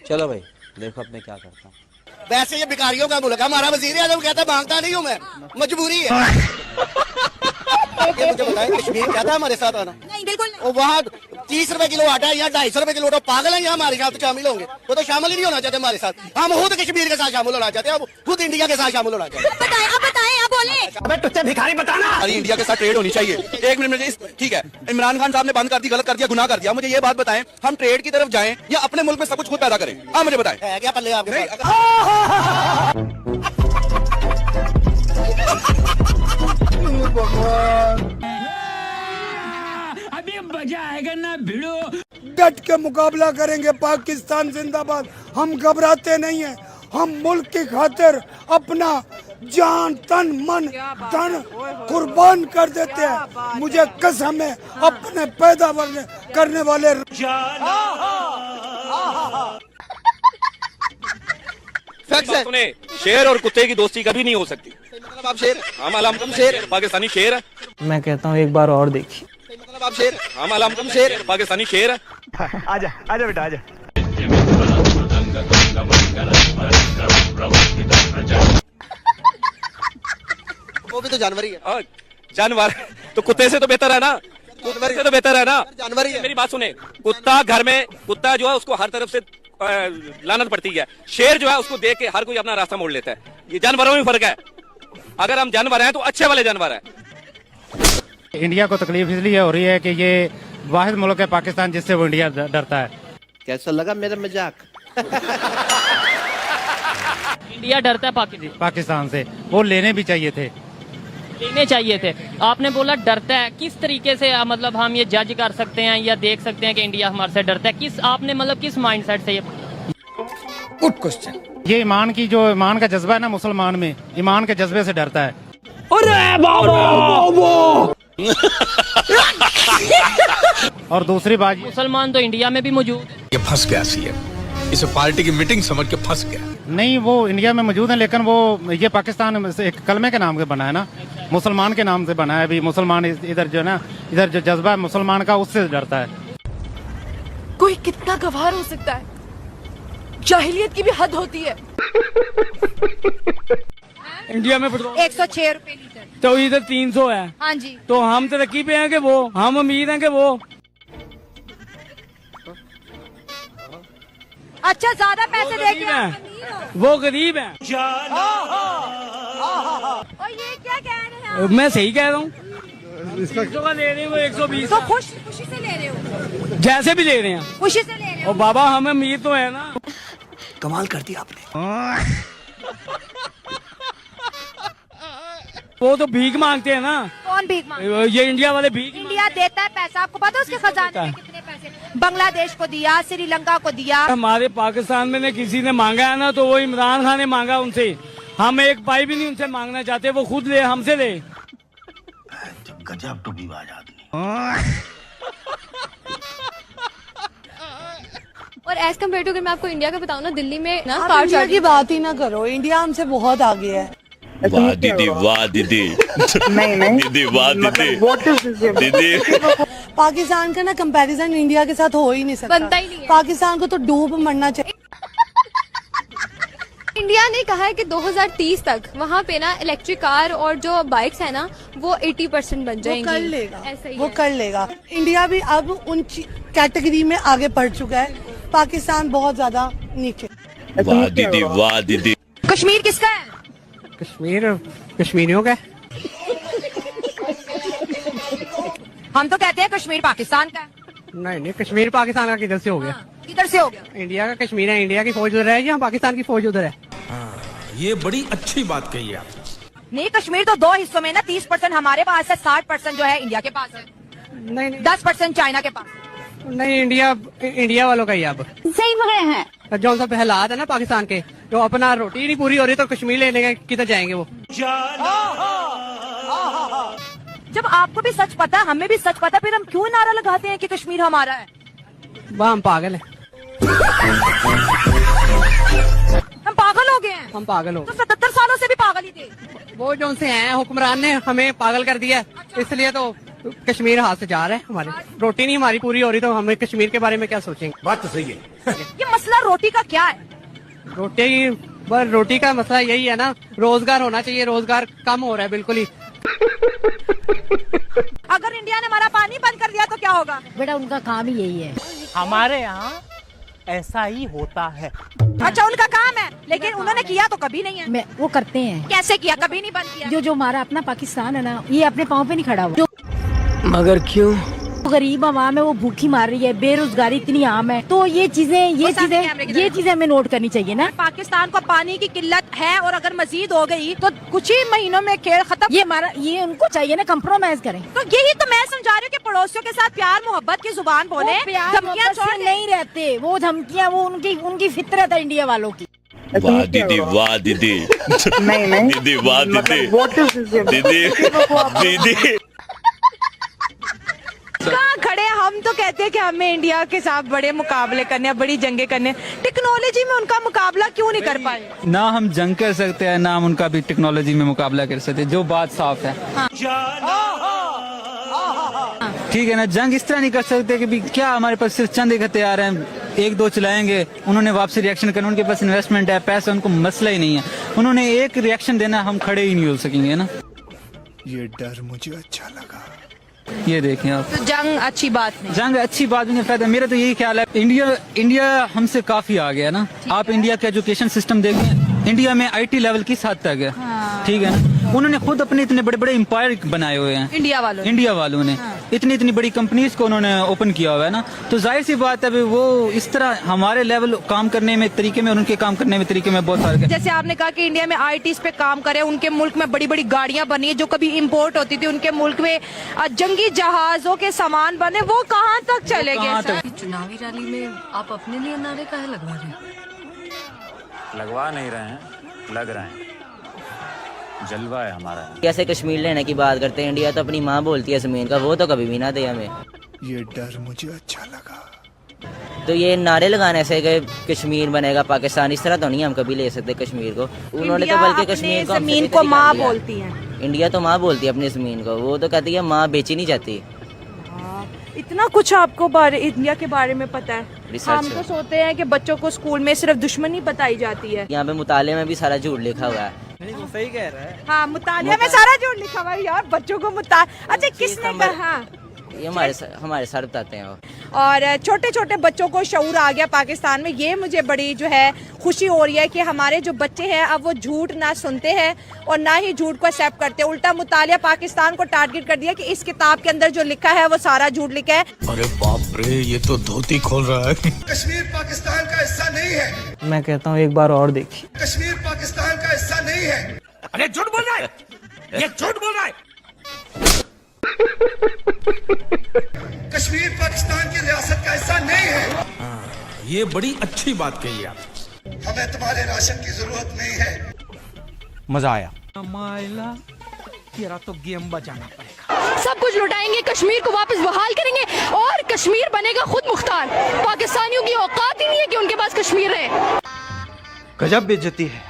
चलो भाई देखो अब मैं क्या करता हूँ। वैसे ये भिखारियों का मुल्क है, हमारा वजीर आजम कहता है मांगता नहीं हूँ मैं, मजबूरी है। ये मुझे बताएं कश्मीर कहता है हमारे साथ आना? नहीं बिल्कुल नहीं। और वहाँ 30 रुपए किलो आटा है, यहाँ 250 रुपए किलो आटा। पागल है, यहाँ हमारे साथ शामिल होंगे? वो तो शामिल ही नहीं होना चाहते हमारे साथ। हम खुद कश्मीर के साथ शामिल होना चाहते हैं, खुद इंडिया के साथ शामिल होना चाहते हैं। अब बताएं आप बोले। अबे तुझसे भिखारी बताना। अरे इंडिया के साथ ट्रेड होनी चाहिए। एक मिनट में ठीक है, इमरान खान साहब ने बंद कर दी, गलत कर दिया, गुनाह कर दिया। मुझे ये बात बताएं, हम ट्रेड की तरफ जाएं या अपने मुल्क में सब कुछ खुद पैदा करें? हाँ मुझे बताएं, है क्या पल्ले आपके? अभी मजा आएगा ना भिड़ो। डट के मुकाबला करेंगे। पाकिस्तान जिंदाबाद। हम घबराते नहीं हैं, हम मुल्क की खातिर अपना जान तन मन धन कुर्बान कर देते हैं। मुझे कसम है अपने पैदा करने वाले सुने, शेर और कुत्ते की दोस्ती कभी नहीं हो सकती। मतलब आप शेर, हम शेर, पाकिस्तानी शेर है। मैं कहता हूँ एक बार और देखिए। मतलब आप शेर, हम शेर, पाकिस्तानी शेर है। आजा आजा बेटा आजा। वो भी तो जानवर ही है। जानवर तो कुत्ते से तो बेहतर है ना, कुत्ते से तो बेहतर है ना। जानवर ही है। मेरी बात सुने, कुत्ता घर में, कुत्ता जो है उसको हर तरफ से लानत पड़ती है। शेर जो है उसको देख के हर कोई अपना रास्ता मोड़ लेता है। ये जानवरों में फर्क है। अगर हम जानवर हैं तो अच्छे वाले जानवर हैं। इंडिया को तकलीफ इसलिए हो रही है कि ये वाहिद मुल्क है पाकिस्तान जिससे वो इंडिया डरता है। कैसा लगा मेरा मजाक? इंडिया डरता है पाकिस्तान से, वो लेने भी चाहिए थे। लेने चाहिए थे। आपने बोला डरता है, किस तरीके से मतलब हम ये जज कर सकते हैं या देख सकते हैं कि इंडिया हमारे से डरता है? किस आपने मतलब किस माइंडसेट से ये? Good question. ये ईमान की जो ईमान का जज्बा है ना मुसलमान में, ईमान के जज्बे से डरता है। और दूसरी बात, मुसलमान तो इंडिया में भी मौजूद है। ये फंस गया सीएम, इसे पार्टी की मीटिंग समझ के फंस गया। नहीं, वो इंडिया में मौजूद है लेकिन वो ये पाकिस्तान से एक कलमे के नाम से बना है ना, मुसलमान के नाम से बना है। अभी मुसलमान इधर जो है ना, इधर जो जज्बा है मुसलमान का, उससे डरता है। कोई कितना गवार हो सकता है? जाहिलियत की भी हद होती है। इंडिया में पेट्रोल 106 रुपए लीटर, तो इधर 300 है। हाँ जी। तो हम तरक्की पे हैं कि वो, हम अमीर हैं कि वो? अच्छा ज्यादा पैसे दे के वो गरीब है। और ये क्या कह रहे हैं? मैं सही कह रहा हूँ। का ले रहे हैं वो 120। तो खुशी से ले रहे हो? जैसे भी ले रहे हैं, खुशी से ले रहे हो। और बाबा हम अमीर तो है ना। कमाल कर दिया आपने। वो तो भीख मांगते हैं ना। कौन भीख मांगता? ये इंडिया वाले भीख। इंडिया देता है पैसा, आपको पता है उसके खजाने में कितने पैसे? बांग्लादेश को दिया, श्रीलंका को दिया। हमारे पाकिस्तान में किसी ने मांगा है ना, तो वो इमरान खान ने मांगा उनसे। हम एक पाई भी नहीं उनसे मांगना चाहते, वो खुद ले, हमसे ले। गजब टोपीबाज आदमी। और एज कम्पेयर टू, अगर मैं आपको इंडिया का बताऊँ ना, दिल्ली में ना आप इंडिया की बात ही ना करो, इंडिया हमसे बहुत आगे है। वाह दीदी, वाह दीदी। नहीं दीदी वाह दीदी। दीदी पाकिस्तान का ना कंपैरिजन इंडिया के साथ हो ही नहीं सकता। बनता ही नहीं है। पाकिस्तान को तो डूब मरना चाहिए। इंडिया ने कहा है कि 2030 तक वहाँ पे ना इलेक्ट्रिक कार और जो बाइक्स है ना, वो 80% बन जाएंगी। वो कर लेगा, ऐसा ही वो है। कर लेगा। इंडिया भी अब उन कैटेगरी में आगे बढ़ चुका है, पाकिस्तान बहुत ज्यादा नीचे। वाह दीदी, वाह दीदी। कश्मीर किसका है? कश्मीर कश्मीरियों का। हम तो कहते हैं कश्मीर पाकिस्तान का है। नहीं, कश्मीर पाकिस्तान का किधर से हो गया? किधर से हो गया? इंडिया का कश्मीर है, इंडिया की फौज उधर है या पाकिस्तान की फौज उधर है? ये बड़ी अच्छी बात कही आप। नहीं, कश्मीर तो दो हिस्सों में ना, 30% हमारे पास है, 60% जो है इंडिया के पास है, नहीं 10% चाइना के पास है। नहीं, इंडिया वालों का ही अब सही बोल रहे हैं। जो सब हालात है ना पाकिस्तान के, जो अपना रोटी नहीं पूरी हो रही तो कश्मीर लेने के किधर जाएंगे वो? जब आपको भी सच पता, हमें भी सच पता, फिर हम क्यों नारा लगाते हैं कि कश्मीर हमारा है? वह हम पागल हैं। हम पागल हो गए हैं। हम पागल हो, तो 77 सालों से भी पागल ही थे। वो जो उनसे हैं हुक्मरान ने हमें पागल कर दिया, इसलिए तो कश्मीर हाथ से जा रहा है हमारे, रोटी नहीं हमारी पूरी हो रही तो हमें कश्मीर के बारे में क्या सोचेंगे। बात तो सही है। ये मसला रोटी का क्या है? रोटी का मसला यही है ना, रोजगार होना चाहिए, रोजगार कम हो रहा है बिल्कुल ही। अगर इंडिया ने हमारा पानी बंद कर दिया तो क्या होगा? बेटा उनका काम ही यही है। हमारे यहाँ ऐसा ही होता है। अच्छा उनका काम है, लेकिन उन्होंने किया तो कभी नहीं है। वो करते हैं। कैसे किया? कभी नहीं बंद किया। जो हमारा अपना पाकिस्तान है ना, ये अपने पाँव पे नहीं खड़ा हुआ। मगर क्यों? गरीब आवाम है वो भूखी मार रही है, बेरोजगारी इतनी आम है, तो ये चीजें हमें नोट करनी चाहिए ना। पाकिस्तान को पानी की किल्लत है और अगर मजीद हो गई तो कुछ ही महीनों में खेल खत्म। ये उनको चाहिए ना, कंप्रोमाइज करें। तो यही तो मैं समझा रही हूँ कि पड़ोसियों के साथ प्यार मोहब्बत की जुबान बोले, धमकियां छोड़ नहीं रहते। वो धमकियां वो उनकी फितरत है इंडिया वालों की। वाह दीदी, वाह दीदी, नहीं दीदी, वाह दीदी, दीदी। कहाँ खड़े हम तो कहते हैं कि हमें इंडिया के साथ बड़े मुकाबले करने, बड़ी जंगें करने, टेक्नोलॉजी में उनका मुकाबला क्यों नहीं कर पाए? ना हम जंग कर सकते हैं, ना हम उनका भी टेक्नोलॉजी में मुकाबला कर सकते हैं, जो बात साफ है। ठीक है ना, जंग इस तरह नहीं कर सकते कि भी क्या हमारे पास सिर्फ चंद एक हथियार हैं, एक दो चलाएंगे, उन्होंने वापसी रिएक्शन करना, उनके पास इन्वेस्टमेंट है, पैसा, उनको मसला ही नहीं है, उन्होंने एक रिएक्शन देना, हम खड़े ही नहीं हो सकेंगे ना। ये डर मुझे अच्छा लगा। ये देखें आप, तो जंग अच्छी बात नहीं, जंग अच्छी बात नहीं, फायदा मेरा तो यही ख्याल है। इंडिया हमसे काफी आगे है ना। आप इंडिया का एजुकेशन सिस्टम देखें, इंडिया में IT लेवल किस हद तक है। ठीक है ना, उन्होंने खुद अपने इतने बड़े बड़े एम्पायर बनाए हुए हैं इंडिया वालों ने इतनी बड़ी कंपनीज को उन्होंने ओपन किया हुआ है ना, तो जाहिर सी बात है वो इस तरह हमारे लेवल काम करने में तरीके में और उनके काम करने में तरीके में बहुत फर्क है। जैसे आपने कहा कि इंडिया में ITs पे काम करे, उनके मुल्क में बड़ी बड़ी गाड़ियां बनी है जो कभी इम्पोर्ट होती थी, उनके मुल्क में जंगी जहाजों के सामान बने, वो कहाँ तक चले गए? चुनावी रैली में आप अपने लिए नारे काहे लगवा रहे हैं? लगवा नहीं रहे हैं, लग रहे हैं, जलवा है हमारा। कैसे कश्मीर लेने की बात करते हैं, इंडिया तो अपनी माँ बोलती है जमीन का, वो तो कभी भी ना दे हमें। ये डर मुझे अच्छा लगा। तो ये नारे लगाने से कि कश्मीर बनेगा पाकिस्तान, इस तरह तो नहीं हम कभी ले सकते कश्मीर को। उन्होंने तो बल्कि कश्मीर को जमीन को माँ बोलती है, इंडिया तो माँ बोलती है अपनी जमीन को, वो तो कहती है माँ बेची नहीं जाती। इतना कुछ आपको इंडिया के बारे में पता है। हम तो सोचते हैं कि बच्चों को स्कूल में सिर्फ दुश्मनी बताई जाती है। यहाँ पे मुताले में भी सारा झूठ लिखा हुआ है। वो सही कह रहा है। हाँ, मुतालिया में सारा झूठ लिखा हुआ है यार, बच्चों को अच्छा किसने कहा? ये हमारे सर बताते हैं वो। और छोटे छोटे बच्चों को शऊर आ गया पाकिस्तान में, ये मुझे बड़ी जो है खुशी हो रही है कि हमारे जो बच्चे हैं अब वो झूठ ना सुनते हैं और ना ही झूठ को एक्सेप्ट करते, उल्टा मुतालिया पाकिस्तान को टारगेट कर दिया कि इस किताब के अंदर जो लिखा है वो सारा झूठ लिखा है। अरे बाप रे, ये तो धोती खोल रहा है। कश्मीर पाकिस्तान का हिस्सा नहीं है। मैं कहता हूँ एक बार और देखिए। कश्मीर पाकिस्तान का हिस्सा नहीं है। अरे झूठ बोल रहा है, ये झूठ बोल रहा है। कश्मीर पाकिस्तान की रियासत का हिस्सा नहीं है। ये बड़ी अच्छी बात कही आप। हमें तुम्हारे राशन की जरूरत नहीं है। मजा आया। माइला तेरा तो गेम बजाना पड़ेगा। सब कुछ लुटाएंगे, कश्मीर को वापस बहाल करेंगे और कश्मीर बनेगा खुद मुख्तार। पाकिस्तानियों की औकात ही नहीं है कि उनके पास कश्मीर है। गजब बेइज्जती है।